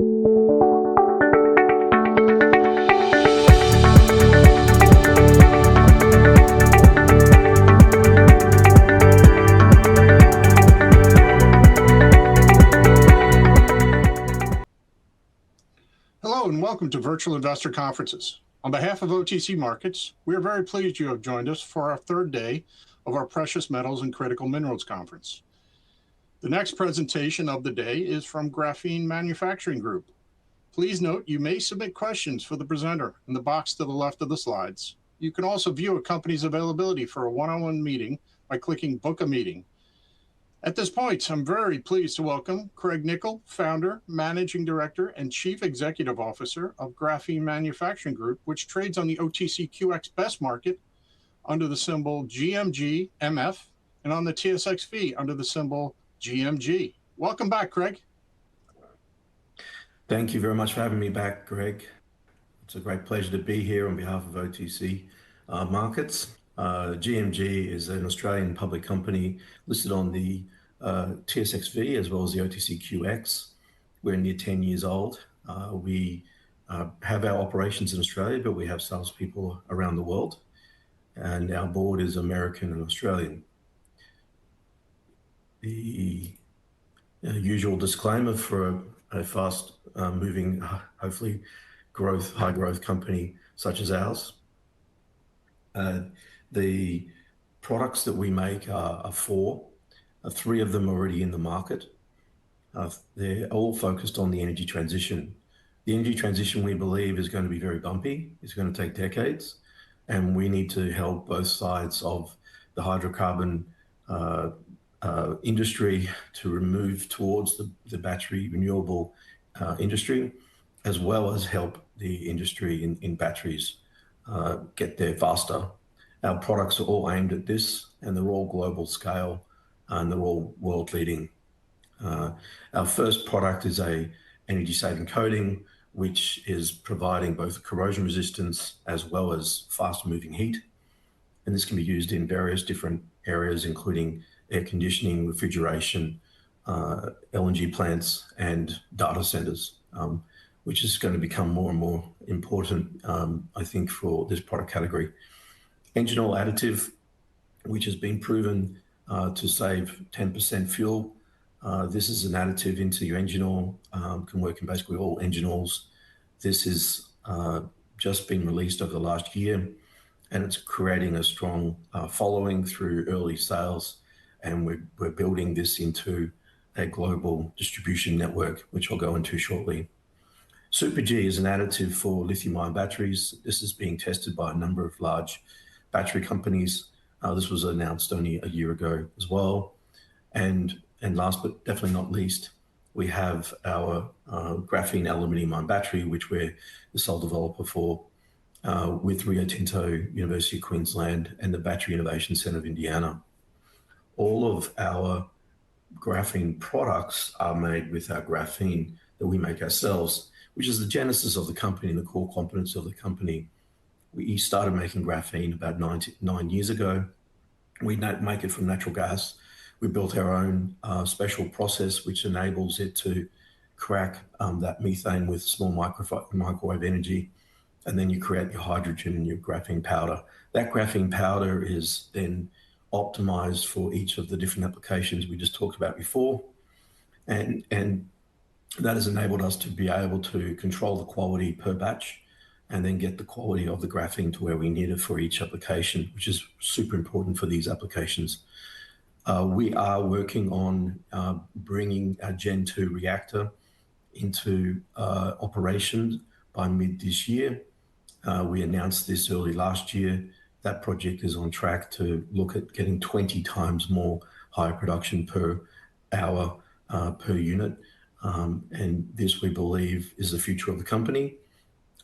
Hello and welcome to Virtual Investor Conferences. On behalf of OTC Markets, we are very pleased you have joined us for our third day of our Precious Metals and Critical Minerals Conference. The next presentation of the day is from Graphene Manufacturing Group. Please note you may submit questions for the presenter in the box to the left of the slides. You can also view a company's availability for a one-on-one meeting by clicking Book a Meeting. At this point, I'm very pleased to welcome Craig Nickel, Founder, Managing Director, and Chief Executive Officer of Graphene Manufacturing Group, which trades on the OTCQX Best Market under the symbol GMGMF and on the TSXV under the symbol GMG. Welcome back, Craig. Thank you very much for having me back, Greg. It's a great pleasure to be here on behalf of OTC Markets. GMG is an Australian public company listed on the TSXV as well as the OTCQX. We're near 10 years old. We have our operations in Australia, but we have salespeople around the world, and our board is American and Australian. The usual disclaimer for a fast moving, hopefully high growth company such as ours. The products that we make are four. Three of them already in the market. They're all focused on the energy transition. The energy transition, we believe, is going to be very bumpy. It's going to take decades, and we need to help both sides of the hydrocarbon industry to move towards the battery renewable industry, as well as help the industry in batteries get there faster. Our products are all aimed at this, and they're all global scale, and they're all world leading. Our first product is a energy saving coating, which is providing both corrosion resistance as well as fast moving heat. And this can be used in various different areas, including air conditioning, refrigeration, LNG plants, and data centers, which is going to become more and more important, I think, for this product category. Engine oil additive, which has been proven to save 10% fuel. This is an additive into your engine oil, can work in basically all engine oils. This is just been released over the last year, and it's creating a strong following through early sales, and we're building this into a global distribution network, which I'll go into shortly. Super G is an additive for lithium-ion batteries. This is being tested by a number of large battery companies. This was announced only a year ago as well. And last but definitely not least, we have our graphene aluminium-ion battery, which we're the sole developer for with Rio Tinto, University of Queensland, and the Battery Innovation Center of Indiana. All of our graphene products are made with our graphene that we make ourselves, which is the genesis of the company and the core competence of the company. We started making graphene about 9 years ago. We make it from natural gas. We built our own special process which enables it to crack that methane with small microwave energy, and then you create your hydrogen and your graphene powder. That graphene powder is then optimized for each of the different applications we just talked about before, and that has enabled us to be able to control the quality per batch and then get the quality of the graphene to where we need it for each application, which is super important for these applications. We are working on bringing our Gen 2 reactor into operation by mid this year. We announced this early last year. That project is on track to look at getting 20 times more higher production per hour per unit. And this, we believe, is the future of the company.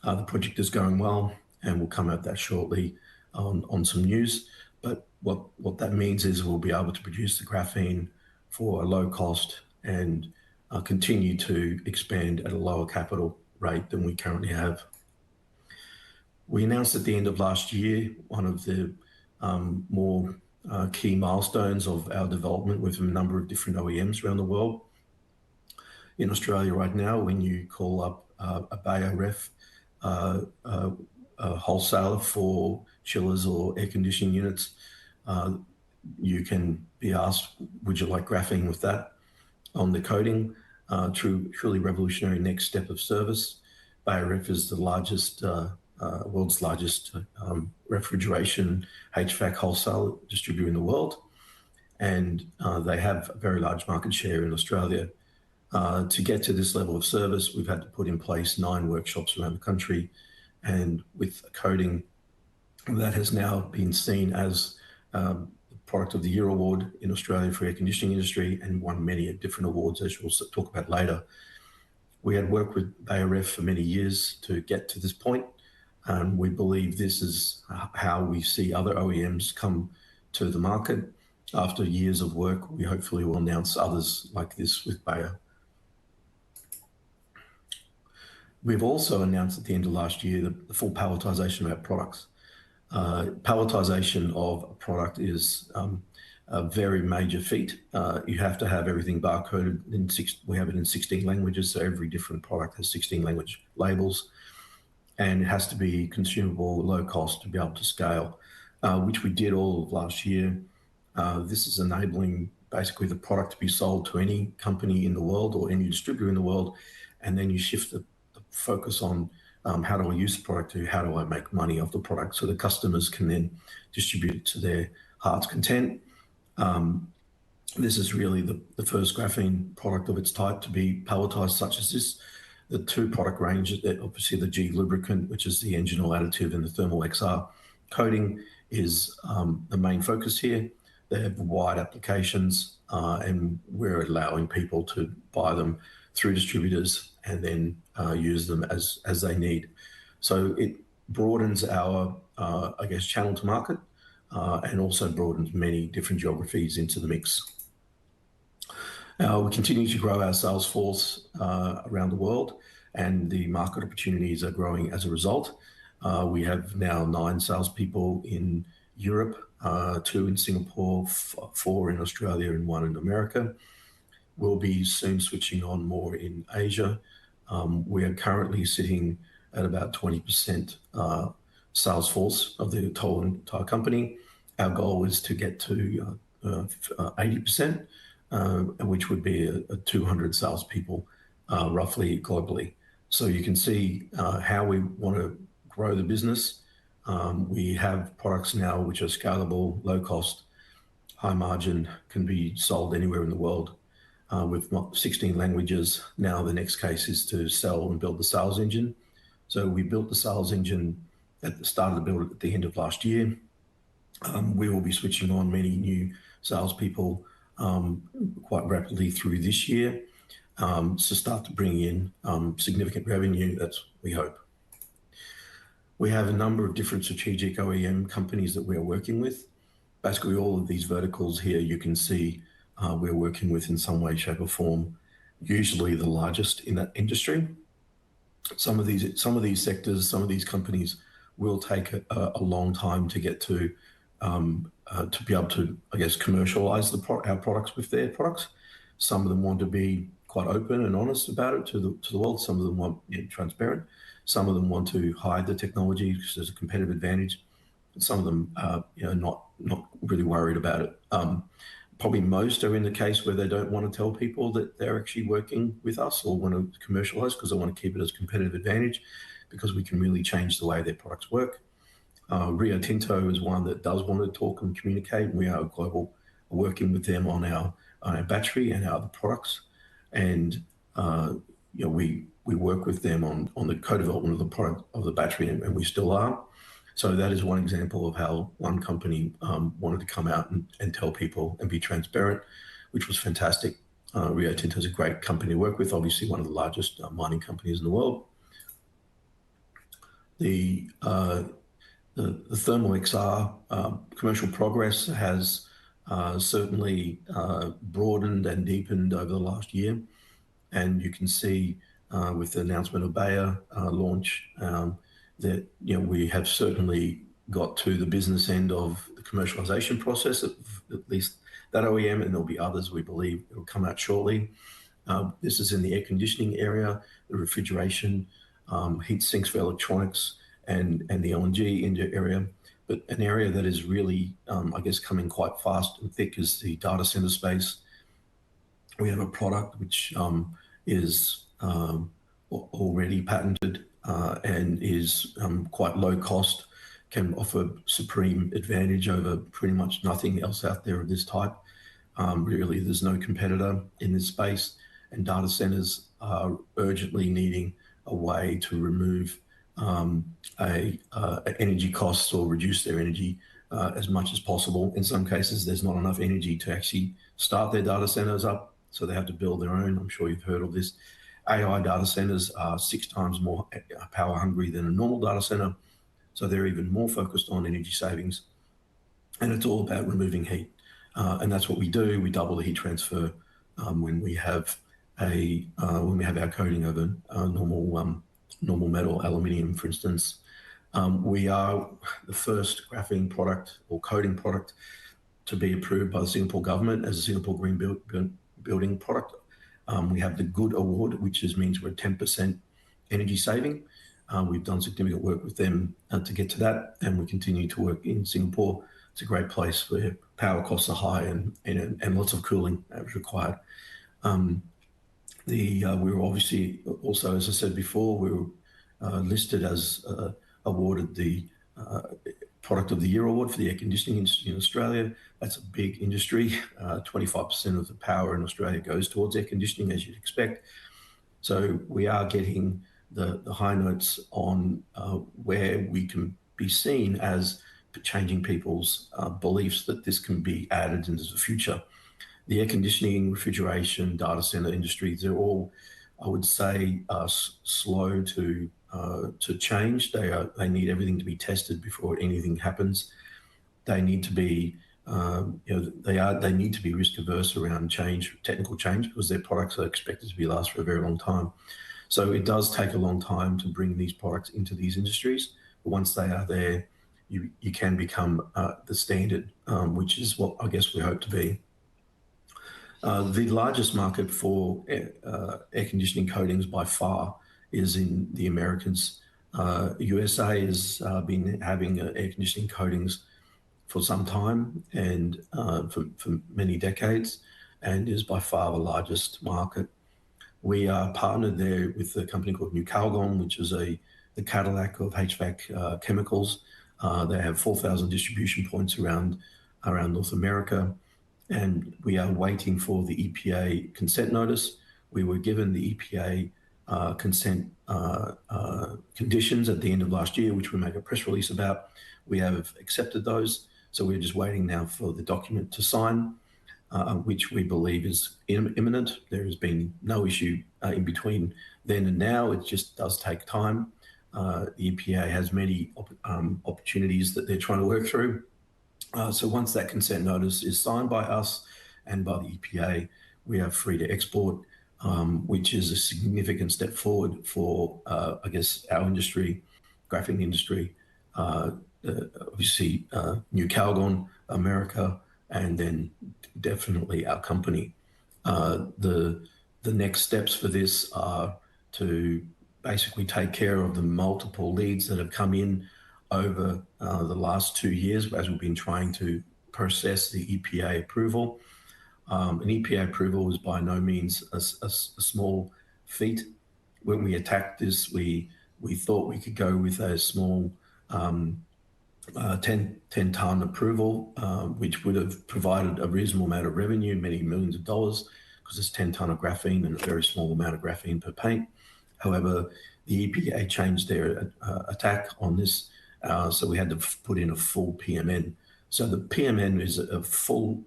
The project is going well, and we'll come at that shortly on some news. But what that means is we'll be able to produce the graphene for a low cost and continue to expand at a lower capital rate than we currently have. We announced at the end of last year one of the more key milestones of our development with a number of different OEMs around the world in Australia right now. When you call up a Bayer Ref a wholesaler for chillers or air conditioning units, you can be asked, would you like graphene with that on the coating? Truly revolutionary next step of service. Bayer Ref is the largest, world's largest refrigeration HVAC wholesale distributor in the world. And they have a very large market share in Australia. To get to this level of service, we've had to put in place 9 workshops around the country, and with a coating that has now been seen as the Product of the Year award in Australia for air conditioning industry, and won many different awards, as we'll talk about later. We had worked with Bayer Ref for many years to get to this point, and we believe this is how we see other OEMs come to the market. After years of work, we hopefully will announce others like this with Bayer. We've also announced at the end of last year the full palletization of our products. Palletization of a product is a very major feat. You have to have everything barcoded we have it in 16 languages, so every different product has 16 language labels, and it has to be consumable, low cost to be able to scale, which we did all of last year. This is enabling basically the product to be sold to any company in the world or any distributor in the world, and then you shift the focus on how do I use the product to how do I make money off the product, so the customers can then distribute it to their heart's content. This is really the first graphene product of its type to be palletized such as this. The 2 product ranges, obviously the G-Lubricant, which is the engine oil additive, and the thermal XR coating is the main focus here. They have wide applications, and we're allowing people to buy them through distributors and then use them as they need. So it broadens our, I guess, channel to market, and also broadens many different geographies into the mix. We continue to grow our sales force around the world, and the market opportunities are growing as a result. We have now 9 salespeople in Europe, 2 in Singapore, 4 in Australia, and 1 in America. We'll be soon switching on more in Asia. We are currently sitting at about 20% sales force of the total entire company. Our goal is to get to 80%, which would be 200 salespeople roughly globally. So you can see how we want to grow the business. We have products now which are scalable, low cost, high margin, can be sold anywhere in the world. With 16 languages. Now the next case is to sell and build the sales engine. So we built the sales engine at the start of the build at the end of last year. We will be switching on many new salespeople quite rapidly through this year to start to bring in significant revenue, that's we hope. We have a number of different strategic OEM companies that we're working with. Basically all of these verticals here you can see we're working with in some way, shape or form, usually the largest in that industry. Some of these sectors, some of these companies will take a long time to get to be able to, I guess, commercialize our products with their products. Some of them want to be quite open and honest about it to the world. Some of them want transparent. Some of them want to hide the technology because there's a competitive advantage. And some of them not really worried about it. Probably most are in the case where they don't want to tell people that they're actually working with us or want to commercialize because they want to keep it as a competitive advantage because we can really change the way their products work. Rio Tinto is one that does want to talk and communicate. We are global, working with them on our battery and our other products. And we work with them on the co-development of the product of the battery, and we still are. So that is one example of how one company wanted to come out and tell people and be transparent, which was fantastic. Rio Tinto is a great company to work with, obviously one of the largest mining companies in the world. The thermal XR commercial progress has certainly broadened and deepened over the last year. And you can see with the announcement of Bayer launch that we have certainly got to the business end of the commercialization process, at least that OEM, and there'll be others we believe will come out shortly. This is in the air conditioning area, the refrigeration, heat sinks for electronics, and the LNG area. But an area that is really, I guess, coming quite fast and thick is the data center space. We have a product which is already patented and is quite low cost, can offer supreme advantage over pretty much nothing else out there of this type. Really, there's no competitor in this space, and data centers are urgently needing a way to remove energy costs or reduce their energy as much as possible. In some cases, there's not enough energy to actually start their data centers up, so they have to build their own. I'm sure you've heard of this. AI data centers are 6 times more power hungry than a normal data center, so they're even more focused on energy savings. And it's all about removing heat. And that's what we do. We double the heat transfer when we have our coating over normal metal, aluminium, for instance. We are the first graphene product or coating product to be approved by the Singapore government as a Singapore Green Building product. We have the Good Award, which means we're 10% energy saving. We've done significant work with them to get to that, and we continue to work in Singapore. It's a great place where power costs are high and lots of cooling is required. We were obviously also, as I said before, we were listed as awarded the Product of the Year award for the air conditioning industry in Australia. That's a big industry. 25% of the power in Australia goes towards air conditioning, as you'd expect. So we are getting the high notes on where we can be seen as changing people's beliefs that this can be added into the future. The air conditioning, refrigeration, data center industries, they're all, I would say, slow to change. They need everything to be tested before anything happens. They need to be, they need to be risk averse around change, technical change, because their products are expected to be last for a very long time. So it does take a long time to bring these products into these industries. But once they are there, you can become the standard, which is what I guess we hope to be. The largest market for air conditioning coatings by far is in the Americas. USA has been having air conditioning coatings for some time and for many decades, and is by far the largest market. We are partnered there with a company called New Calgon, which is the Cadillac of HVAC chemicals. They have 4,000 distribution points around North America, and we are waiting for the EPA consent notice. We were given the EPA consent conditions at the end of last year, which we made a press release about. We have accepted those, so we're just waiting now for the document to sign, which we believe is imminent. There has been no issue in between then and now. It just does take time. The EPA has many opportunities that they're trying to work through. So once that consent notice is signed by us and by the EPA, we are free to export, which is a significant step forward for, I guess, our industry, graphene industry, obviously New Calgon, America, and then definitely our company. The next steps for this are to basically take care of the multiple leads that have come in over the last 2 years as we've been trying to process the EPA approval. An EPA approval is by no means a small feat. When we attacked this, we thought we could go with a small 10-ton approval, which would have provided a reasonable amount of revenue, many millions of dollars, because it's 10 ton of graphene and a very small amount of graphene per paint. However, the EPA changed their attack on this, so we had to put in a full PMN. So the PMN is a full,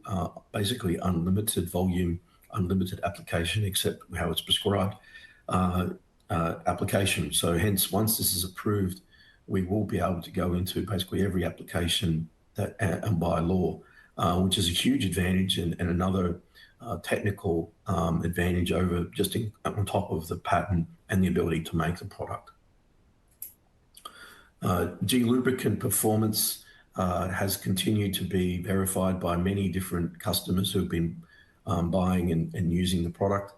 basically unlimited volume, unlimited application, except how it's prescribed, application. So hence, once this is approved, we will be able to go into basically every application that and by law, which is a huge advantage and another technical advantage over just on top of the patent and the ability to make the product. G-Lubricant performance has continued to be verified by many different customers who have been buying and using the product.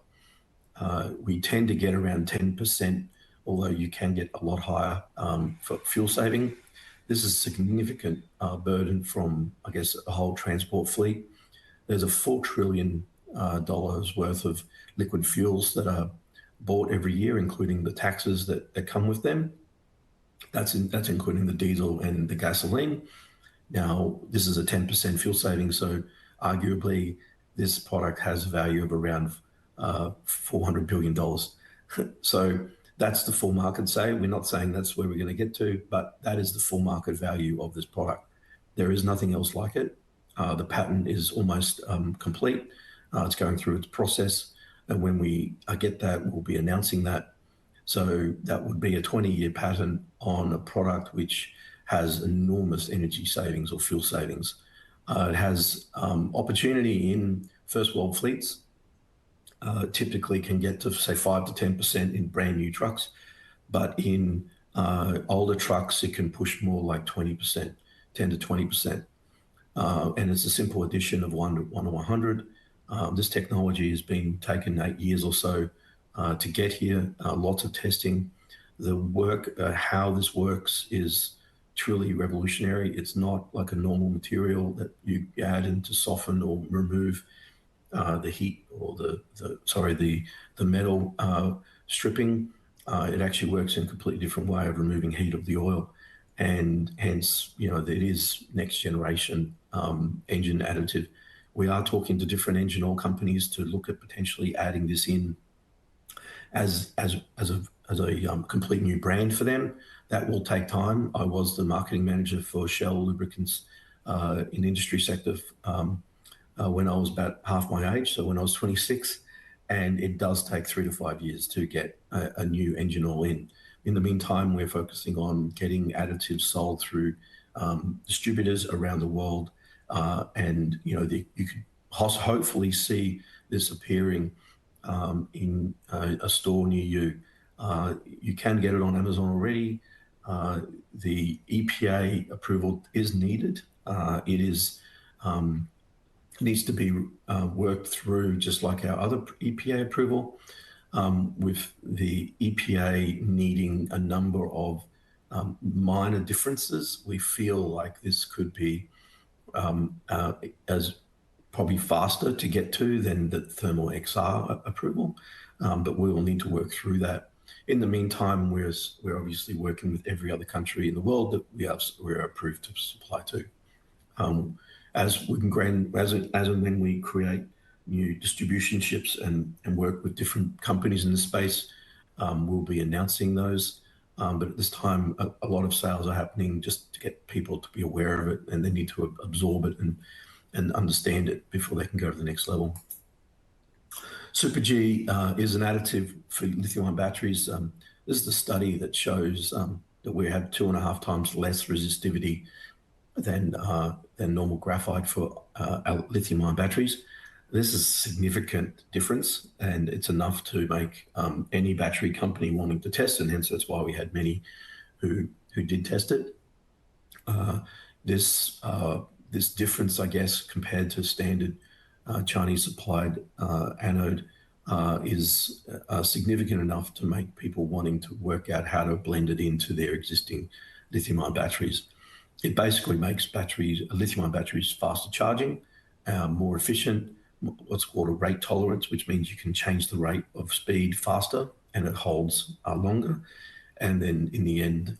we tend to get around 10%, although you can get a lot higher for fuel saving. This is a significant burden from, I guess, a whole transport fleet. There's a $4 trillion worth of liquid fuels that are bought every year, including the taxes that come with them. That's including the diesel and the gasoline. Now, this is a 10% fuel saving, so arguably this product has a value of around $400 billion. So that's the full market say. We're not saying that's where we're going to get to, but that is the full market value of this product. There is nothing else like it. The patent is almost complete. It's going through its process. And when we get that, we'll be announcing that. So that would be a 20-year patent on a product which has enormous energy savings or fuel savings. It has opportunity in first world fleets. Typically can get to say 5 to 10% in brand new trucks, but in older trucks it can push more like 20%, 10 to 20%. And it's a simple addition of 1 to 100. This technology has been taken 8 years or so to get here. Lots of testing. The work, how this works, is truly revolutionary. It's not like a normal material that you add in to soften or remove the heat or the metal stripping. It actually works in a completely different way of removing heat of the oil, and hence, it is next generation engine additive. We are talking to different engine oil companies to look at potentially adding this in as a complete new brand for them. That will take time. I was the marketing manager for Shell Lubricants in the industry sector when I was about half my age, so when I was 26, and it does take 3 to 5 years to get a new engine oil in. In the meantime, we're focusing on getting additives sold through distributors around the world, and you could hopefully see this appearing in a store near you. You can get it on Amazon already. The EPA approval is needed. It is needs to be worked through, just like our other EPA approval, with the EPA needing a number of minor differences. We feel like this could be as probably faster to get to than the thermal XR approval, but we will need to work through that. In the meantime, we're obviously working with every other country in the world that we're approved to supply to. As and when we create new distribution ships and work with different companies in the space, we'll be announcing those. But at this time, a lot of sales are happening just to get people to be aware of it, and they need to absorb it and understand it before they can go to the next level. Super G is an additive for lithium-ion batteries. This is the study that shows that we have 2.5 times less resistivity than normal graphite for lithium-ion batteries. This is a significant difference, and it's enough to make any battery company wanting to test, and hence that's why we had many who did test it. This difference, I guess, compared to standard Chinese supplied anode is significant enough to make people wanting to work out how to blend it into their existing lithium-ion batteries. It basically makes lithium-ion batteries faster charging, more efficient, what's called a rate tolerance, which means you can change the rate of speed faster and it holds longer. And then in the end,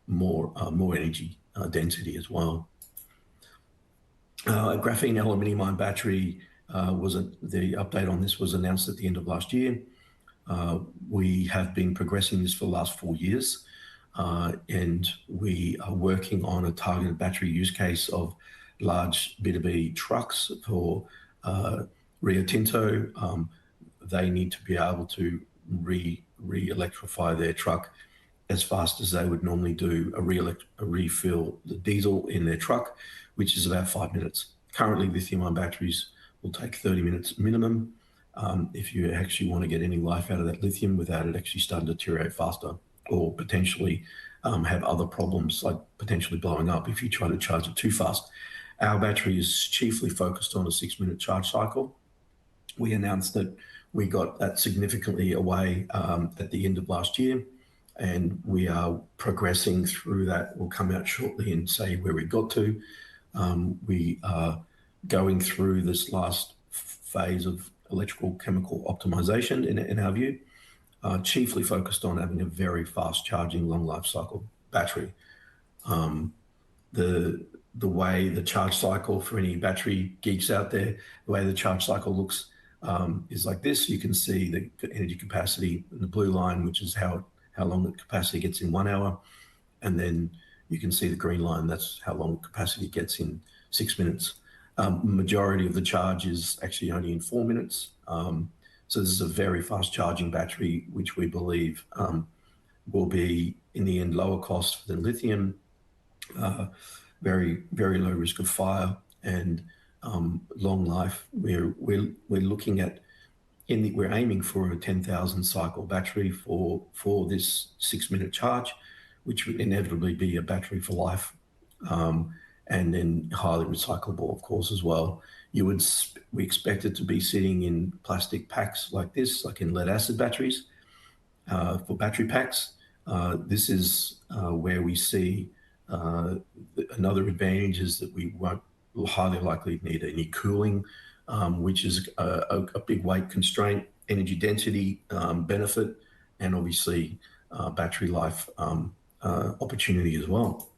more energy density as well. Graphene aluminium-ion battery the update on this was announced at the end of last year. We have been progressing this for the last 4 years, and we are working on a targeted battery use case of large B2B trucks for Rio Tinto. They need to be able to re-electrify their truck as fast as they would normally do a refill the diesel in their truck, which is about 5 minutes. Currently, lithium-ion batteries will take 30 minutes minimum if you actually want to get any life out of that lithium without it actually starting to deteriorate faster, or potentially have other problems like potentially blowing up if you try to charge it too fast. Our battery is chiefly focused on a 6-minute charge cycle. We announced that We got that significantly away at the end of last year, and we are progressing through that. We'll come out shortly and say where we got to. We are going through this last phase of electrical chemical optimization in our view, chiefly focused on having a very fast charging long life cycle battery. The way the charge cycle, for any battery geeks out there, the way the charge cycle looks is like this. You can see the energy capacity in the blue line, which is how long the capacity gets in 1 hour. And then you can see the green line, that's how long capacity gets in 6 minutes. Majority of the charge is actually only in 4 minutes. So this is a very fast charging battery, which we believe will be in the end lower cost than lithium, very, very low risk of fire, and long life. We're looking at, we're aiming for a 10,000 cycle battery for this 6 minute charge, which would inevitably be a battery for life, and then highly recyclable, of course, as well. We expect it to be sitting in plastic packs like this, like in lead acid batteries, for battery packs. This is where we see another advantage is that we won't highly likely need any cooling, which is a big weight constraint, energy density benefit, and obviously battery life opportunity as well.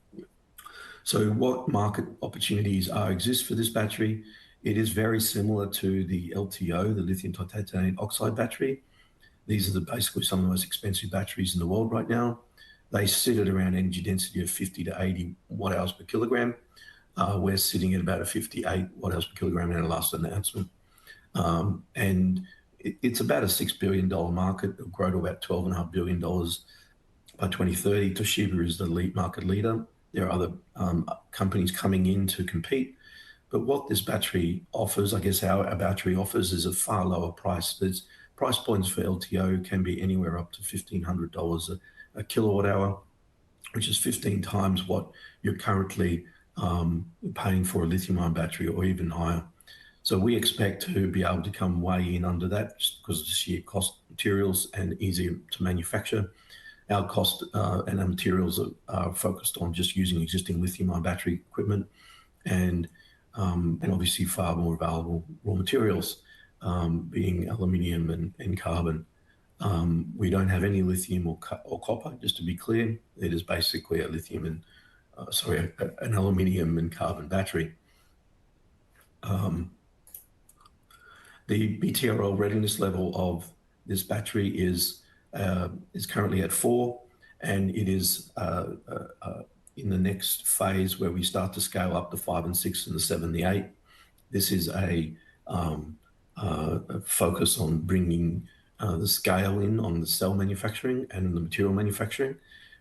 So what market opportunities exist for this battery? It is very similar to the LTO, the lithium titanium oxide battery. These are basically some of the most expensive batteries in the world right now. They sit at around energy density of 50 to 80 watt hours per kilogram. We're sitting at about a 58 watt hours per kilogram in our last announcement. And it's about a $6 billion market. It'll grow to about $12.5 billion by 2030. Toshiba is the market leader. There are other companies coming in to compete. But what this battery offers, I guess our battery offers, is a far lower price. There's price points for LTO can be anywhere up to $1,500 a kilowatt hour, which is 15 times what you're currently paying for a lithium-ion battery, or even higher. So we expect to be able to come way in under that, just because of the sheer cost of materials and easier to manufacture. Our cost and our materials are focused on just using existing lithium-ion battery equipment, and obviously far more available raw materials, being aluminium and carbon. We don't have any lithium or copper, just to be clear. It is basically a lithium and an aluminium and carbon battery. The BTRL readiness level of this battery is currently at 4, and it is in the next phase where we start to scale up the 5 and 6 and the 7 and the 8. This is a focus on bringing the scale in on the cell manufacturing and the material manufacturing.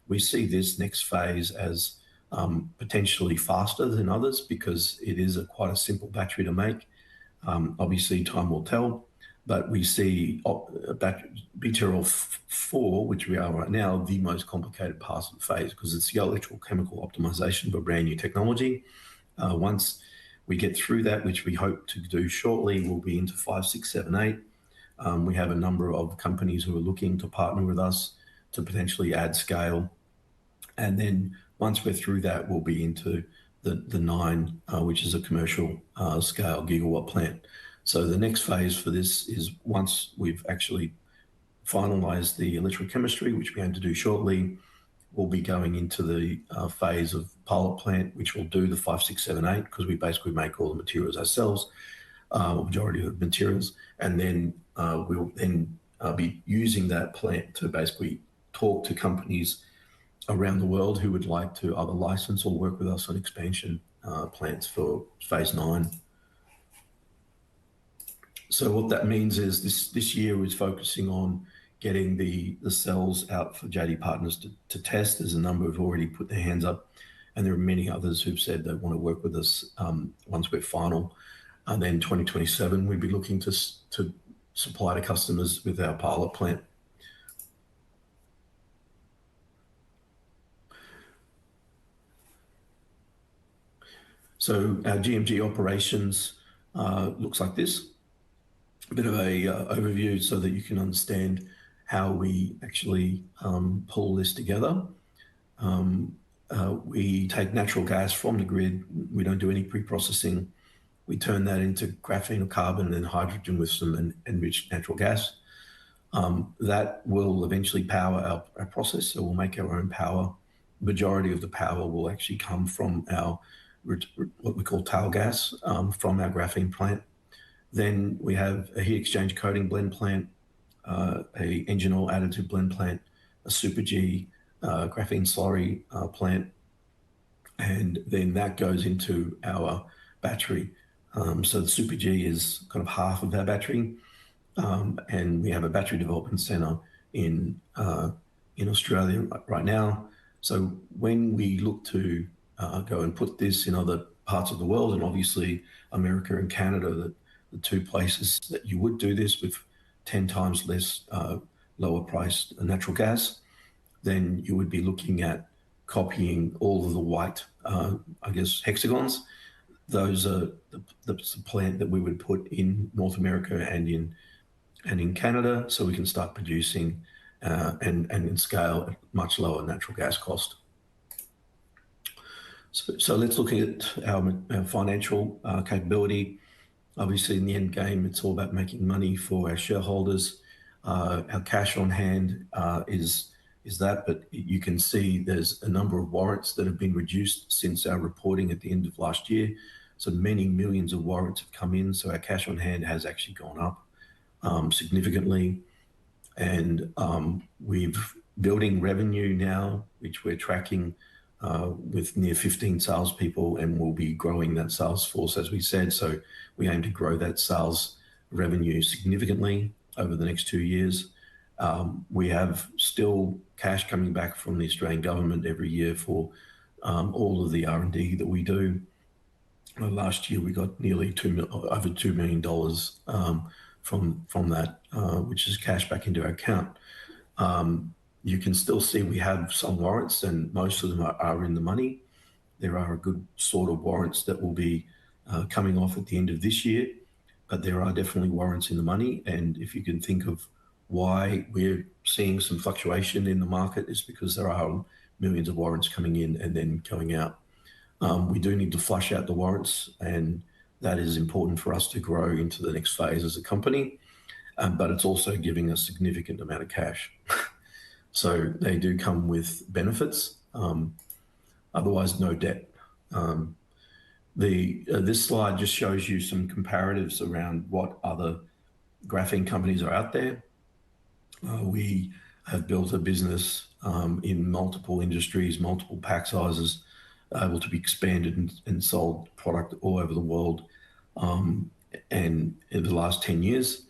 We see this next phase as potentially faster than others because it is quite a simple battery to make. Obviously, time will tell, but we see BTRL 4, which we are right now, the most complicated part of the phase because it's the electrical chemical optimization of a brand new technology. Once we get through that, which we hope to do shortly, we'll be into 5, 6, 7, 8. We have a number of companies who are looking to partner with us to potentially add scale. And then once we're through that, we'll be into the 9, which is a commercial scale gigawatt plant. So the next phase for this is once we've actually finalized the electrochemistry, which we're going to do shortly, we'll be going into the phase of pilot plant, which will do the 5, 6, 7, 8, because we basically make all the materials ourselves, majority of the materials. And then we'll then be using that plant to basically talk to companies around the world who would like to either license or work with us on expansion plants for phase 9. So what that means is this year is focusing on getting the cells out for JD Partners to test. There's a number who've already put their hands up, and there are many others who've said they want to work with us once we're final. And then 2027, we'd be looking to supply to customers with our pilot plant. So our GMG operations looks like this. bit of a overview so that you can understand how we actually pull this together. We take natural gas from the grid. We don't do any pre-processing. We turn that into graphene or carbon and hydrogen with some enriched natural gas. That will eventually power our process, so we'll make our own power. Majority of the power will actually come from our what we call tail gas from our graphene plant. Then we have a heat exchange coating blend plant, a engine oil additive blend plant, a super G graphene slurry plant, and then that goes into our battery. So the super G is kind of half of our battery, and we have a battery development center in Australia right now. So when we look to go and put this in other parts of the world, and obviously America and Canada, the two places that you would do this with 10 times less lower priced natural gas, then you would be looking at copying all of the white, hexagons. Those are the plant that we would put in North America and in Canada, so we can start producing and scale at much lower natural gas cost. So let's look at our financial capability. Obviously, in the end game, it's all about making money for our shareholders. Our cash on hand is that, but you can see there's a number of warrants that have been reduced since our reporting at the end of last year. So many millions of warrants have come in, so our cash on hand has actually gone up significantly. And we've building revenue now, which we're tracking with near 15 salespeople, and we'll be growing that sales force, as we said. So we aim to grow that sales revenue significantly over the next 2 years. We have still cash coming back from the Australian government every year for all of the R&D that we do. Last year we got nearly over $2 million from that, which is cash back into our account. You can still see we have some warrants, and most of them are in the money. There are a good sort of warrants that will be coming off at the end of this year, but there are definitely warrants in the money. And if you can think of why we're seeing some fluctuation in the market, is because there are millions of warrants coming in and then going out. We do need to flush out the warrants, and that is important for us to grow into the next phase as a company. But it's also giving a significant amount of cash. So they do come with benefits, otherwise no debt. This slide just shows you some comparatives around what other graphene companies are out there. We have built a business in multiple industries, multiple pack sizes, able to be expanded and sold product all over the world. And in the last 10 years,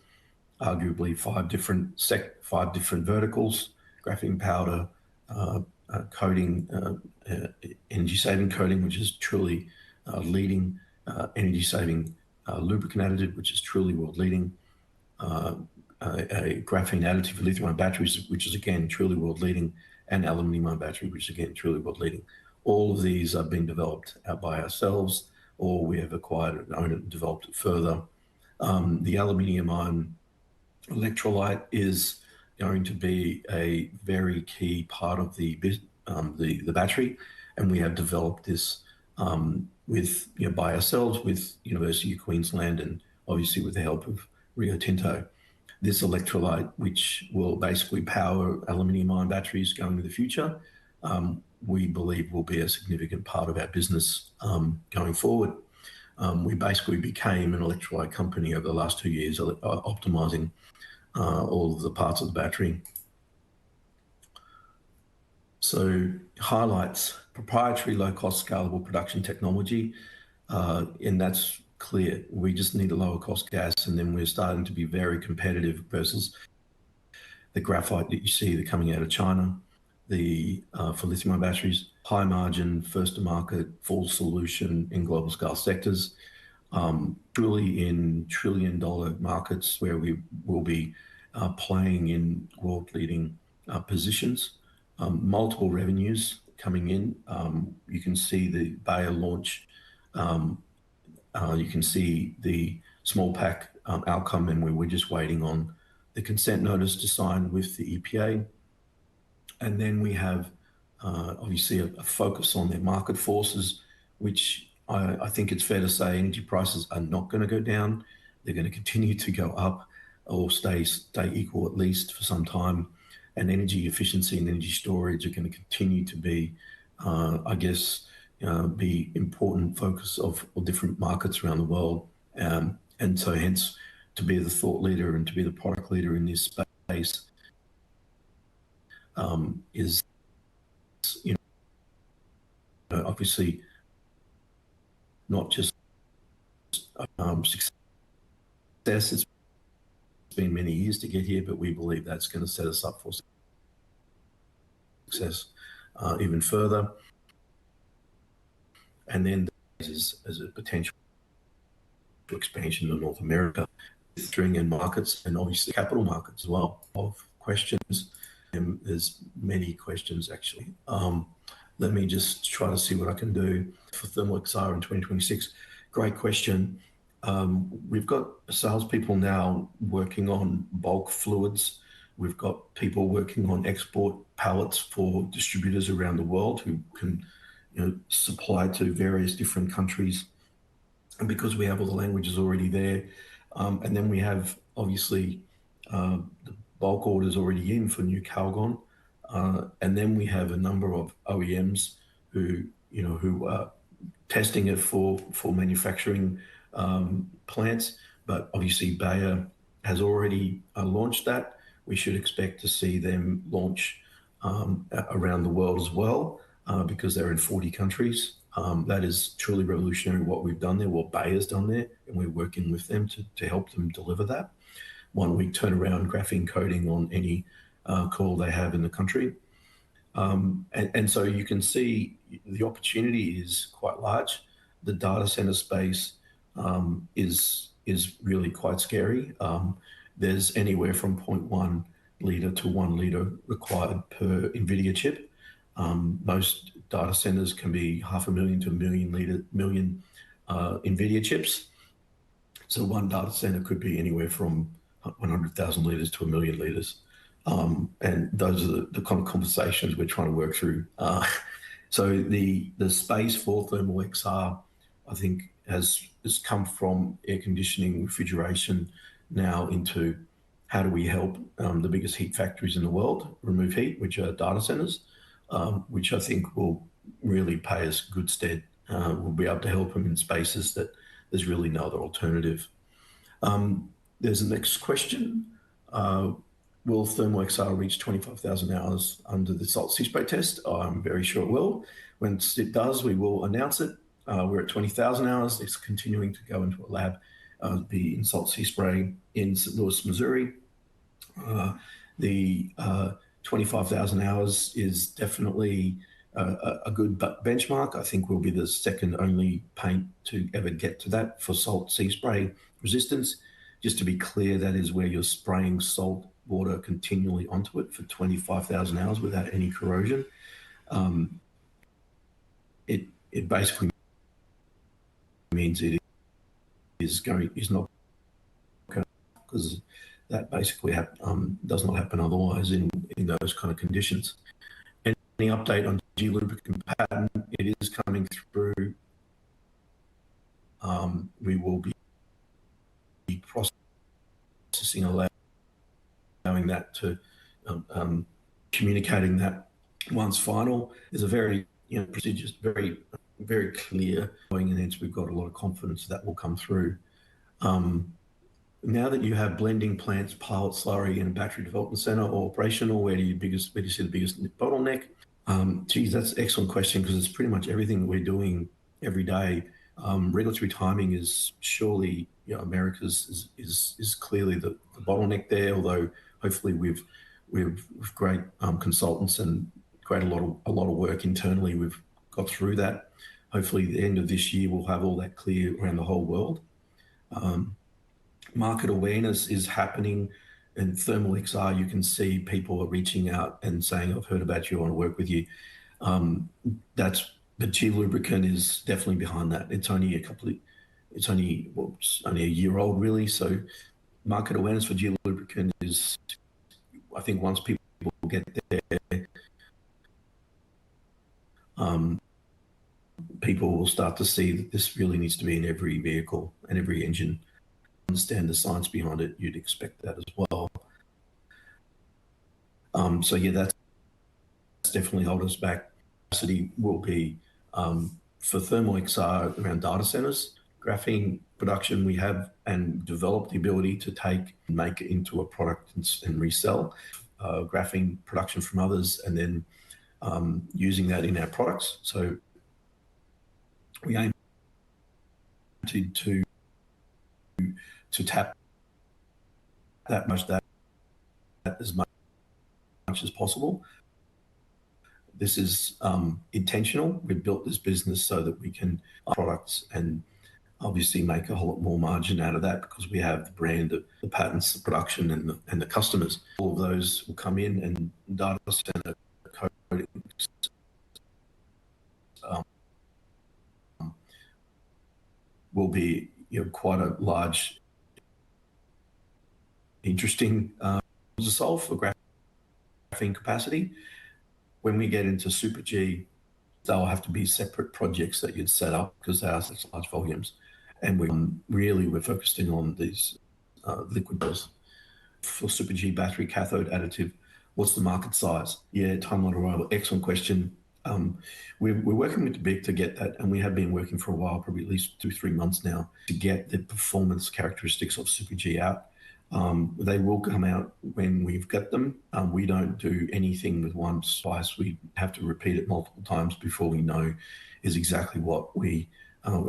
arguably five different verticals: graphene powder, coating, energy saving coating, which is truly leading, energy saving lubricant additive, which is truly world leading, a graphene additive for lithium-ion batteries, which is again truly world leading, and aluminium-ion battery, which is again truly world leading. All of these are being developed by ourselves, or we have acquired and owned it and developed it further. The aluminium-ion electrolyte is going to be a very key part of the battery, and we have developed this by ourselves with University of Queensland, and obviously with the help of Rio Tinto. This electrolyte, which will basically power aluminium-ion batteries going into the future, we believe will be a significant part of our business going forward. We basically became an electrolyte company over the last 2 years, optimizing all of the parts of the battery. So highlights: proprietary, low-cost, scalable production technology, and that's clear. We just need a lower cost gas, and then we're starting to be very competitive versus the graphite that you see that coming out of China. For lithium-ion batteries, high margin, first to market, full solution in global scale sectors, truly in trillion-dollar markets where we will be playing in world-leading positions. Multiple revenues coming in. You can see the Bayer launch. You can see the small pack outcome, and we're just waiting on the consent notice to sign with the EPA. And then we have obviously a focus on their market forces, which I think it's fair to say energy prices are not going to go down. They're going to continue to go up or stay equal at least for some time. And energy efficiency and energy storage are going to continue to be, I guess, be important focus of different markets around the world. And so hence, to be the thought leader and to be the product leader in this space is, you know, obviously not just success. It's been many years to get here, but we believe that's going to set us up for success even further. And then as a potential expansion to North America, and markets, and obviously capital markets as well. Of questions, and there's many questions actually. Let me just try to see what I can do for Thermal XR in 2026. Great question. We've got salespeople now working on bulk fluids. We've got people working on export pallets for distributors around the world who can, you know, supply to various different countries. And because we have all the languages already there, and then we have obviously the bulk orders already in for new Calgon, and then we have a number of OEMs who, you know, who are testing it for manufacturing plants. But obviously Bayer has already launched that. We should expect to see them launch around the world as well, because they're in 40 countries. That is truly revolutionary what we've done there, what Bayer's done there, and we're working with them to help them deliver that. 1 week turnaround graphene coating on any coil they have in the country. And so you can see the opportunity is quite large. The data center space is really quite scary. There's anywhere from 0.1 liter to 1 liter required per NVIDIA chip. Most data centers can be 500,000 to 1 million NVIDIA chips. So one data center could be anywhere from 100,000 liters to 1 million liters. And those are the kind of conversations we're trying to work through. So the space for Thermal XR, I think, has come from air conditioning, refrigeration, now into how do we help the biggest heat factories in the world remove heat, which are data centers, which I think will really pay us good stead. We'll be able to help them in spaces that there's really no other alternative. There's the next question. Will Thermal XR reach 25,000 hours under the salt sea spray test? I'm very sure it will. When it does, we will announce it. We're at 20,000 hours. It's continuing to go into a lab, the in salt sea spray in St. Louis, Missouri. The 25,000 hours is definitely a good benchmark. I think we'll be the second only paint to ever get to that for salt sea spray resistance. Just to be clear, that is where you're spraying salt water continually onto it for 25,000 hours without any corrosion. It basically means it is not going, because that basically does not happen otherwise in those kind of conditions. Any update on G-Lubricant patent? It is coming through. We will be processing, allowing that to communicating that once final is a very prestigious, very clear going, and hence we've got a lot of confidence that will come through. Now that you have blending plants, pilot slurry, and a battery development center or operational, where do you see the biggest bottleneck? Geez, that's an excellent question, because it's pretty much everything we're doing every day. Regulatory timing is surely, America's is clearly the bottleneck there. Although hopefully we've great consultants and a lot of work internally, we've got through that. Hopefully the end of this year we'll have all that clear around the whole world. Market awareness is happening. In Thermal XR, you can see people are reaching out and saying, I've heard about you, I want to work with you. The G-Lubricant is definitely behind that. It's only It's only only a year old, really. So market awareness for G-Lubricant is, I think, once people get there, people will start to see that this really needs to be in every vehicle and every engine. Understand the science behind it, you'd expect that as well. So yeah, that's definitely hold us back. Capacity will be for thermal XR around data centers. Graphene production, we have and developed the ability to make it into a product and resell. Graphene production from others, and then using that in our products. So we aim to tap that as much as possible. This is intentional. We've built this business so that we can products and obviously make a whole lot more margin out of that, because we have the brand, the patents, the production, and the customers. All of those will come in, and data center coatings will be, quite a large, interesting to solve for graphene capacity. When we get into Super G, they'll have to be separate projects that you'd set up because they are such large volumes. And we're focusing on these liquid bills. For Super G battery cathode additive, what's the market size? Yeah, timeline arrival, excellent question. We're working with the big to get that, and we have been working for a while, probably at least 2-3 months now, to get the performance characteristics of Super G out. They will come out when we've got them. We don't do anything with one slice. We have to repeat it multiple times before we know is exactly what when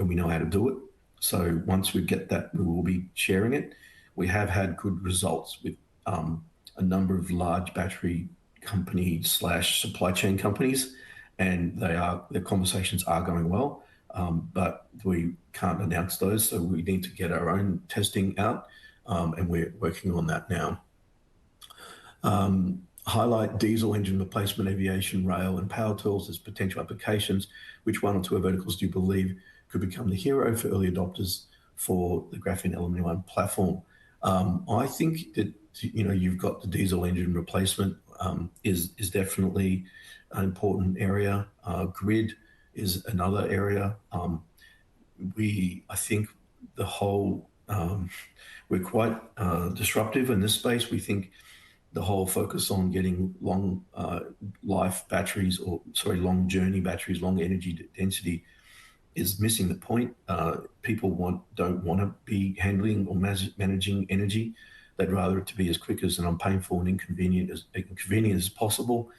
we know how to do it. So once we get that, we will be sharing it. We have had good results with a number of large battery companies / supply chain companies, and their conversations are going well, but we can't announce those. So we need to get our own testing out. And we're working on that now. Highlight diesel engine replacement, aviation, rail, and power tools as potential applications. Which one or two verticals do you believe could become the hero for early adopters for the Graphene Aluminium-ion platform? I think that you've got the diesel engine replacement is definitely an important area. Grid is another area. I think the whole we're quite disruptive in this space. We think the whole focus on getting long life batteries, long journey batteries, long energy density, is missing the point. People don't want to be handling or managing energy. They'd rather it to be as quick and unpainful and inconvenient as possible.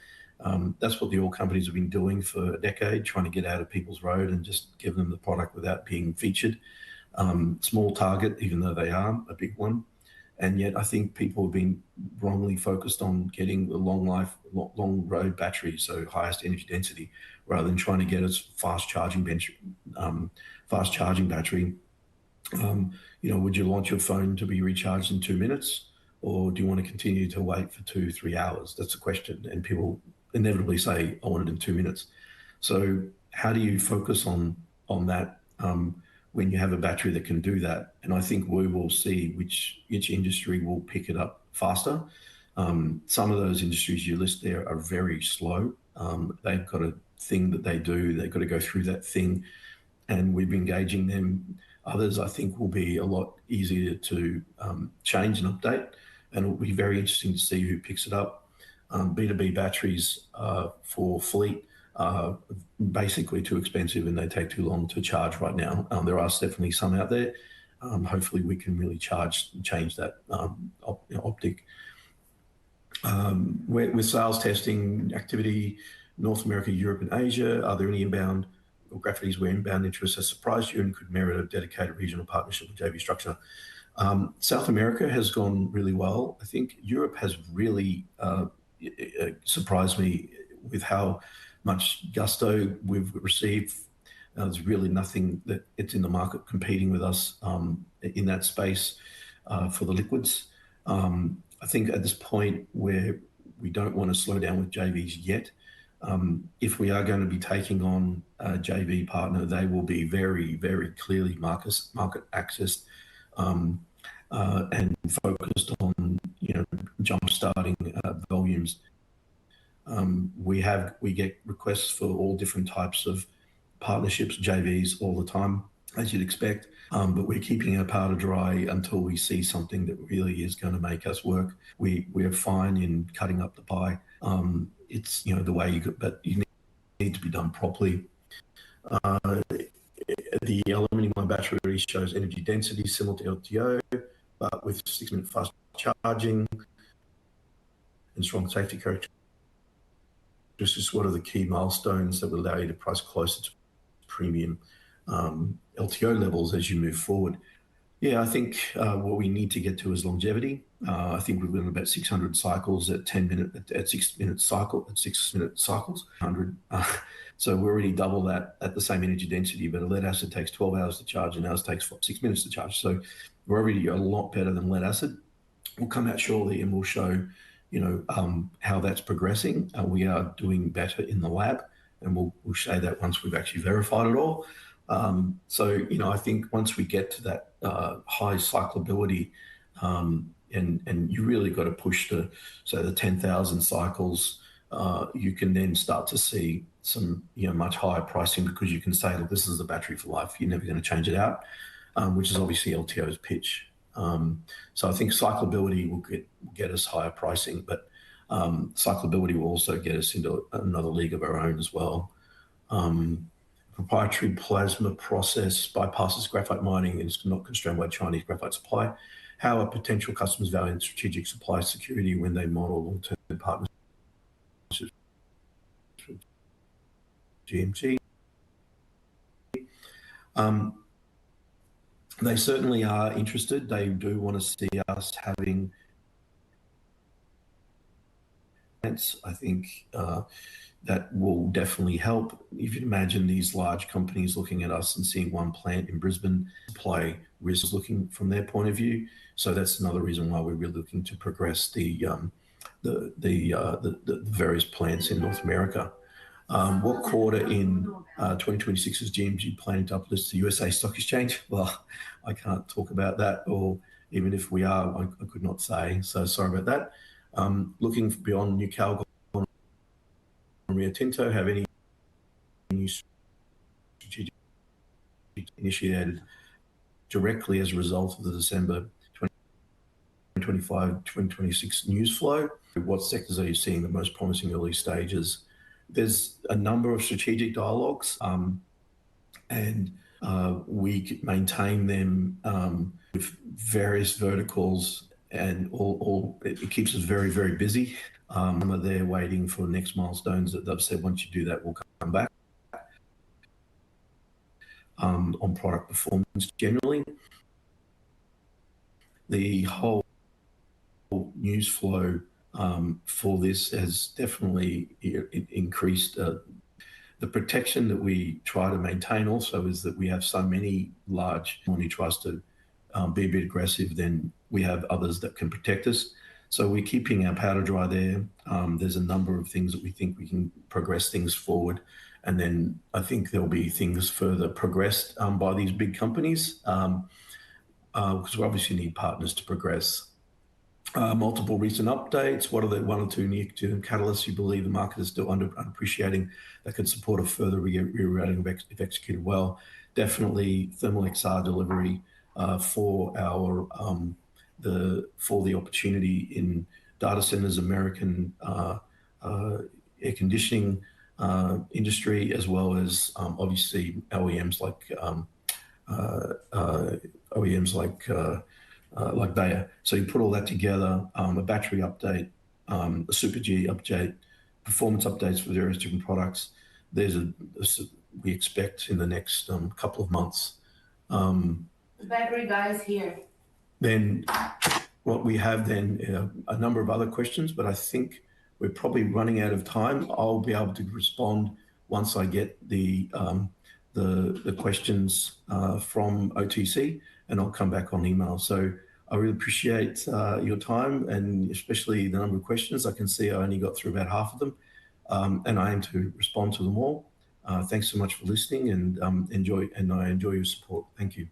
That's what the oil companies have been doing for a decade, trying to get out of people's road and just give them the product without being featured. Small target, even though they are a big one. And yet I think people have been wrongly focused on getting the long life, long road batteries, so highest energy density, rather than trying to get a fast charging battery. Would you launch your phone to be recharged in 2 minutes, or do you want to continue to wait for 2-3 hours? That's a question, and people inevitably say, I want it in 2 minutes. So how do you focus on that when you have a battery that can do that? And I think we will see which industry will pick it up faster. Some of those industries you list there are very slow. They've got a thing that they do. They've got to go through that thing, and we've been engaging them. Others, I think, will be a lot easier to change and update, and it will be very interesting to see who picks it up. B2B batteries for fleet are basically too expensive, and they take too long to charge right now. There are definitely some out there. Hopefully we can really change that optic. With sales testing activity, North America, Europe, and Asia, are there any inbound or graphities where inbound interest has surprised you and could merit a dedicated regional partnership with JV structure? South America has gone really well. I think Europe has really surprised me with how much gusto we've received. There's really nothing that it's in the market competing with us in that space for the liquids. I think at this point where we don't want to slow down with JVs yet, If we are going to be taking on a JV partner, they will be very, very clearly market accessed and focused on jump starting volumes. We get requests for all different types of partnerships, JVs, all the time, as you'd expect. But we're keeping our powder dry until we see something that really is going to make us work. We're fine in cutting up the pie. It's the way you could, but you need to be done properly. The aluminium-ion battery shows energy density similar to LTO, but with 6-minute fast charging and strong safety characteristics. This is one of the key milestones that will allow you to price closer to premium LTO levels as you move forward. Yeah, I think what we need to get to is longevity. I think we've done about 600 cycles at 6-minute cycles, 100. So we're already double that at the same energy density, but a lead acid takes 12 hours to charge and ours takes 6 minutes to charge. So we're already a lot better than lead acid. We'll come out shortly and we'll show how that's progressing. We are doing better in the lab, and we'll show that once we've actually verified it all. So I think once we get to that high cyclability, and you really got to push to the 10,000 cycles, you can then start to see some much higher pricing, because you can say, look, this is the battery for life. You're never going to change it out, which is obviously LTO's pitch. So I think cyclability will get us higher pricing, but cyclability will also get us into another league of our own as well. Proprietary plasma process bypasses graphite mining and is not constrained by Chinese graphite supply. How are potential customers valuing strategic supply security when they model long-term partnerships with GMG? They certainly are interested. They do want to see us having. I think that will definitely help. If you imagine these large companies looking at us and seeing one plant in Brisbane, supply risk looking from their point of view. So that's another reason why we're really looking to progress the various plants in North America. What quarter in 2026 is GMG planning to uplist the USA Stock Exchange? Well, I can't talk about that, or even if we are, I could not say. So sorry about that. Looking beyond New Calgon, Rio Tinto have any new strategic initiated directly as a result of the December 2025-2026 news flow? What sectors are you seeing the most promising early stages? There's a number of strategic dialogues, and we maintain them with various verticals, and it keeps us very, very busy. They're waiting for next milestones that they've said, once you do that, we'll come back. On product performance generally, the whole news flow for this has definitely increased. The protection that we try to maintain also is that we have so many large, when he tries to be a bit aggressive, then we have others that can protect us. So we're keeping our powder dry there. There's a number of things that we think we can progress things forward. And then I think there'll be things further progressed by these big companies, because we obviously need partners to progress. Multiple recent updates. What are the one or two near-term catalysts you believe the market is still underappreciating that could support a further rerouting if executed well? Definitely thermal XR delivery for the opportunity in data centers, American air conditioning industry, as well as obviously OEMs like Bayer. So you put all that together, a battery update, a Super G update, performance updates for various different products. We expect in the next couple of months. The battery guy is here. Then what we have then a number of other questions, but I think we're probably running out of time. I'll be able to respond once I get the questions from OTC, and I'll come back on email. So I really appreciate your time, and especially the number of questions. I can see I only got through about half of them. and I aim to respond to them all. Thanks so much for listening, and I enjoy your support. Thank you.